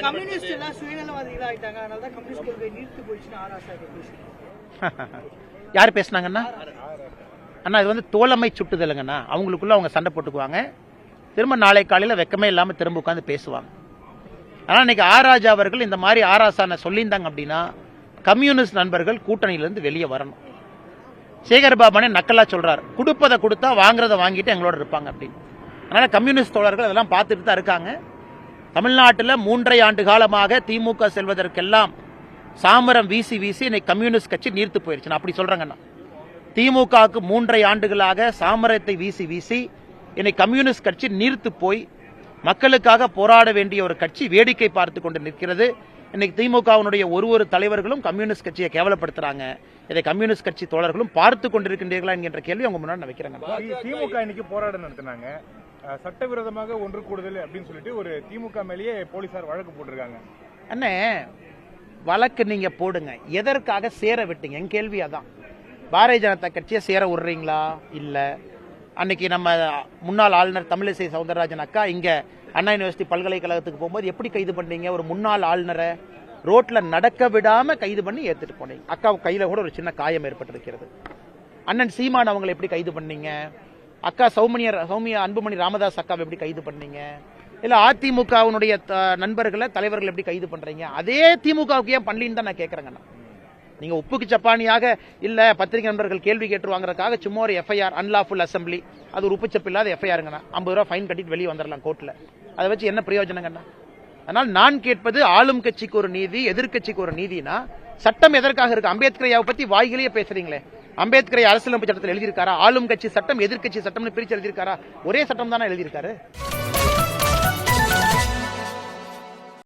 Communist எல்லாம் சுயநலவாதிகளா ஆயிட்டாங்க, அதனால தான் கம்யூனிஸ்ட் கொள்கை நீர்த்து போயிடுச்சுன்னு ஆராசா யார் பேசுனாங்கண்ணா? அண்ணா இது தோழமை சுட்டுதலுங்கண்ணா. அவங்களுக்குள்ள அவங்க சண்டை போட்டுக்குவாங்க, திரும்ப நாளை காலையில் வெக்கமே இல்லாமல் திரும்ப உட்காந்து பேசுவாங்க. ஆனால் இன்னைக்கு ராஜா அவர்கள் இந்த மாதிரி ஆராசான சொல்லியிருந்தாங்க அப்படின்னா கம்யூனிஸ்ட் நண்பர்கள் கூட்டணியிலிருந்து வெளியே வரணும். சேகர்பாபுனே நக்கலா சொல்றாரு, கொடுப்பதை கொடுத்தா வாங்குறத வாங்கிட்டு எங்களோட இருப்பாங்க அப்படின்னு. அதனால கம்யூனிஸ்ட் தோழர்கள் அதெல்லாம் பார்த்துட்டு தான் இருக்காங்க. தமிழ்நாட்டில் 3.5 ஆண்டு காலமாக திமுக செல்வதற்கெல்லாம் சாமரம் வீசி வீசி இன்னைக்கு கம்யூனிஸ்ட் கட்சி நீர்த்து போயிருச்சு. நான் அப்படி சொல்றேங்கண்ணா. திமுகவுக்கு 3.5 ஆண்டுகளாக சாமரத்தை வீசி வீசி இன்னைக்கு கம்யூனிஸ்ட் கட்சி நீர்த்து போய் மக்களுக்காக போராட வேண்டிய ஒரு கட்சி வேடிக்கை பார்த்து கொண்டு நிற்கிறது. இன்னைக்கு திமுகவினுடைய ஒரு தலைவர்களும் கம்யூனிஸ்ட் கட்சியை கேவலப்படுத்துறாங்க. இதை கம்யூனிஸ்ட் கட்சி தோழர்களும் பார்த்து கொண்டிருக்கின்றீர்களா என்கின்ற கேள்வி அவங்க முன்னாடி நான் வைக்கிறேங்க. திமுக இன்னைக்கு போராட்டம் நடத்தினாங்க, சட்டவிரோதமாக ஒன்று கூடுதல் அப்படின்னு சொல்லிட்டு ஒரு திமுக மேலேயே போலீசார் வழக்கு போட்டிருக்காங்க. அண்ணே, வழக்கு நீங்க போடுங்க, எதற்காக சேர விட்டீங்க? என் கேள்வி அதான். பாரதிய ஜனதா கட்சியை சேர விடுறீங்களா? இல்ல. அன்னைக்கு நம்ம முன்னாள் ஆளுநர் தமிழிசை சவுந்தரராஜன் அக்கா இங்க அண்ணா யூனிவர்சிட்டி பல்கலைக்கழகத்துக்கு போகும்போது எப்படி கைது பண்ணீங்க? ஒரு முன்னாள் ஆளுநரை ரோட்ல நடக்க விடாம கைது பண்ணி ஏத்துட்டு போனீங்க. அக்கா கையில கூட ஒரு சின்ன காயம் ஏற்பட்டிருக்கிறது. அண்ணன் சீமான் அவங்களை எப்படி கைது பண்ணீங்க? அக்கா சௌமியா அன்புமணி ராமதாஸ் அக்காவை எப்படி கைது பண்ணீங்க? இல்ல அதிமுகவுடைய நண்பர்களை தலைவர்கள் எப்படி கைது பண்றீங்க? அதே திமுகவுக்கு ஏன் பண்ணலின்னு தான் நான் கேட்கறேங்கண்ணா. நீங்க உப்புக்கு சப்பானியாக இல்ல பத்திரிகை நண்பர்கள் கேள்வி கேட்டுருவாங்கிறதுக்காக சும்மா ஒரு எஃப்ஐஆர் அன்லாஃபுல் அசம்பிளி, அது ஒரு உப்புச்சப்பு இல்லாத எஃப்ஐஆருங்கண்ணா. 50 ரூபாய் ஃபைன் கட்டிட்டு வெளியே வந்துடலாம் கோர்ட்ல. அதை வச்சு என்ன பிரயோஜனங்கண்ணா? அதனால் நான் கேட்பது ஆளும் கட்சிக்கு ஒரு நீதி, எதிர்கட்சிக்கு ஒரு நீதினா சட்டம் எதற்காக இருக்கு? அம்பேத்கரையாவை பத்தி வாய்களையே பேசுறீங்களே. அம்பேத்கரை அரசியலமைப்பு சட்டத்தில் எழுதியிருக்காரா? ஆளும் கட்சி சட்டம் எதிர்கட்சி சட்டம்னு பிரிச்சு எழுதியிருக்காரா? ஒரே சட்டம் தானே எழுதியிருக்காரு.